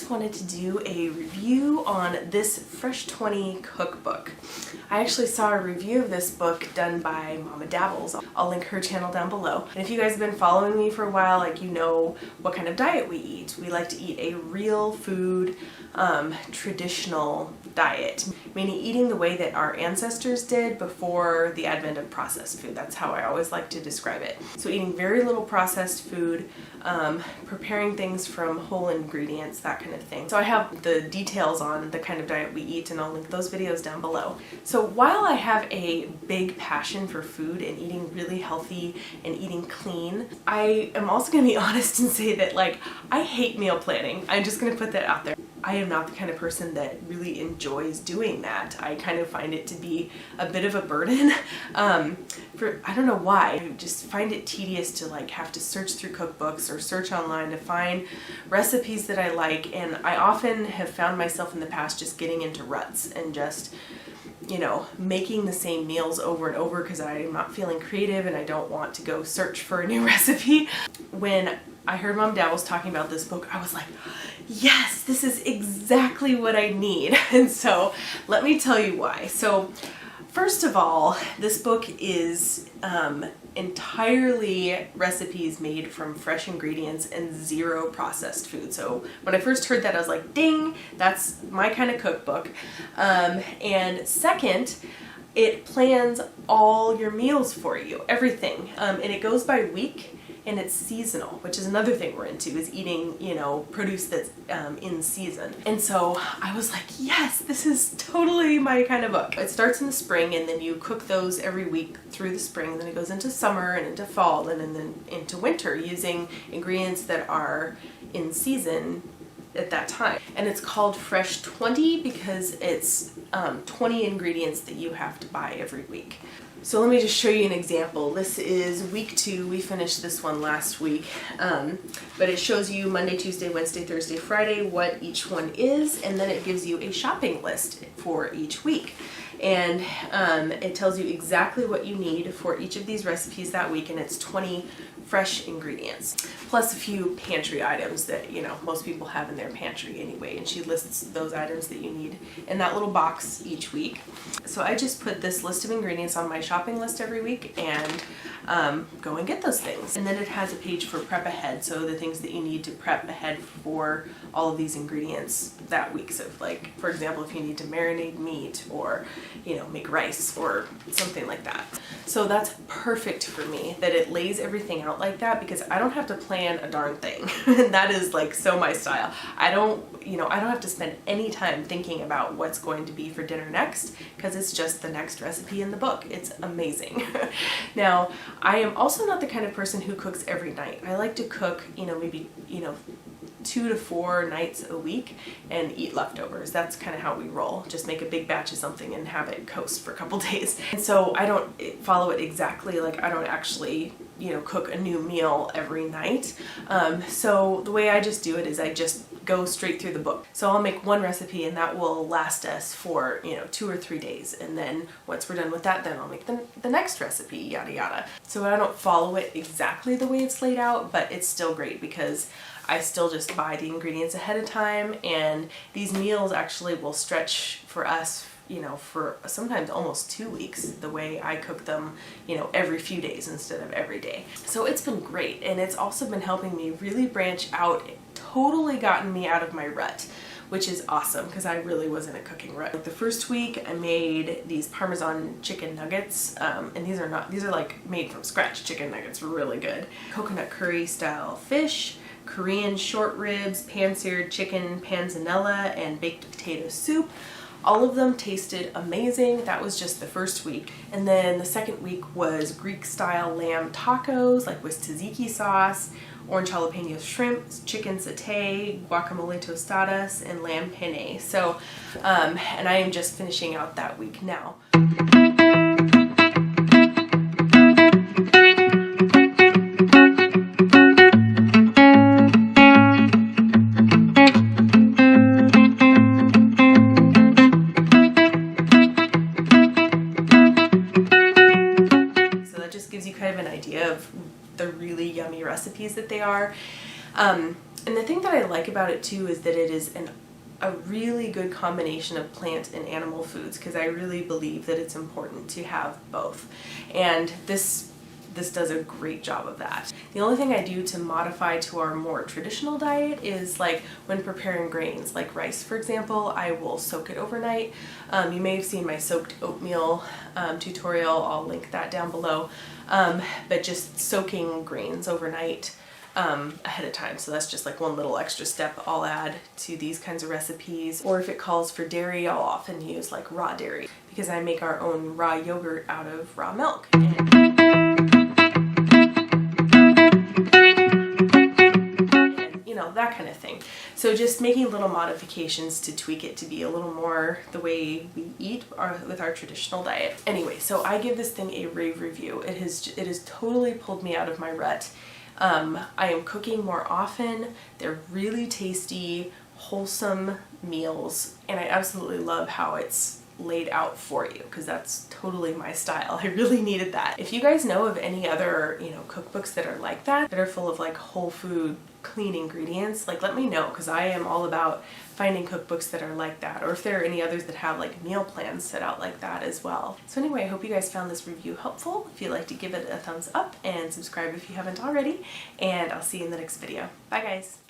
just wanted to do a review on this Fresh 20 cookbook. I actually saw a review of this book done by Mama Dabbles. I'll link her channel down below. And if you guys have been following me for a while, like, you know what kind of diet we eat. We like to eat a real food, traditional diet, meaning eating the way that our ancestors did before the advent of processed food. That's how I always like to describe it. So eating very little processed food, preparing things from whole ingredients, that kind of thing. So I have the details on the kind of diet we eat, and I'll link those videos down below. So while I have a big passion for food and eating really healthy and eating clean, I am also going to be honest and say that, like, I hate meal planning. I'm just going to put that out there. I am not the kind of person that really enjoys doing that. I kind of find it to be a bit of a burden. I don't know why. I just find it tedious to like have to search through cookbooks or search online to find recipes that I like, and I often have found myself in the past just getting into ruts and just, you know, making the same meals over and over because I'm not feeling creative and I don't want to go search for a new recipe. When I heard Mom Dabbles talking about this book, I was like, yes, this is exactly what I need. And so let me tell you why. So first of all, this book is entirely recipes made from fresh ingredients and zero processed food. So when I first heard that, I was like, ding, that's my kind of cookbook. And second, it plans all your meals for you, everything. And it goes by week. And it's seasonal, which is another thing we're into, is eating, you know, produce that's in season. And so I was like, yes, this is totally my kind of book. It starts in the spring, and then you cook those every week through the spring, and then it goes into summer and into fall and then into winter using ingredients that are in season at that time. And it's called Fresh 20 because it's 20 ingredients that you have to buy every week. So let me just show you an example. This is week 2. We finished this one last week, but it shows you Monday, Tuesday, Wednesday, Thursday, Friday, what each one is, and then it gives you a shopping list for each week. And it tells you exactly what you need for each of these recipes that week, and it's 20 fresh ingredients, plus a few pantry items that, you know, most people have in their pantry anyway, and she lists those items that you need in that little box each week. So I just put this list of ingredients on my shopping list every week and go and get those things. And then it has a page for prep ahead, so the things that you need to prep ahead for all of these ingredients that week. So like, for example, if you need to marinate meat or, you know, make rice or something like that. So that's perfect for me that it lays everything out like that, because I don't have to plan a darn thing. And that is like so my style. I don't have to spend any time thinking about what's going to be for dinner next, because it's just the next recipe in the book. It's amazing. Now, I am also not the kind of person who cooks every night. I like to cook, you know, maybe, you know, 2 to 4 nights a week and eat leftovers. That's kind of how we roll. Just make a big batch of something and have it coast for a couple days. And so I don't follow it exactly. Like, I don't actually, you know, cook a new meal every night. So the way I just do it is I just go straight through the book. So I'll make one recipe and that will last us for, you know, 2 or 3 days. And then once we're done with that, then I'll make the next recipe, yada yada. So I don't follow it exactly the way it's laid out, but it's still great because I still just buy the ingredients ahead of time, and these meals actually will stretch for us, you know, for sometimes almost 2 weeks, the way I cook them, you know, every few days instead of every day. So it's been great, and it's also been helping me really branch out. It totally gotten me out of my rut, which is awesome because I really was in a cooking rut. Like the first week I made these Parmesan chicken nuggets, and these are like made from scratch chicken nuggets, really good. Coconut curry style fish, Korean short ribs, pan-seared chicken panzanella, and baked potato soup. All of them tasted amazing. That was just the first week. And then the second week was Greek-style lamb tacos, like with tzatziki sauce, orange jalapeno shrimp, chicken satay, guacamole tostadas, and lamb penne. So, and I am just finishing out that week now. the really yummy recipes that they are. And the thing that I like about it too is that it is a really good combination of plant and animal foods, because I really believe that it's important to have both. And this does a great job of that. The only thing I do to modify to our more traditional diet is like when preparing grains, like rice for example, I will soak it overnight. You may have seen my soaked oatmeal tutorial, I'll link that down below, but just soaking grains overnight ahead of time. So that's just like one little extra step I'll add to these kinds of recipes. Or if it calls for dairy, I'll often use like raw dairy, because I make our own raw yogurt out of raw milk. That kind of thing. So just making little modifications to tweak it to be a little more the way we eat with our traditional diet. Anyway, so I give this thing a rave review. It has totally pulled me out of my rut. I am cooking more often. They're really tasty, wholesome meals, and I absolutely love how it's laid out for you, because that's totally my style. I really needed that. If you guys know of any other, cookbooks that are like that are full of like whole food, clean ingredients, like let me know, because I am all about finding cookbooks that are like that, or if there are any others that have like meal plans set out like that as well. So anyway, I hope you guys found this review helpful. If you'd like to give it a thumbs up and subscribe if you haven't already, and I'll see you in the next video. Bye guys!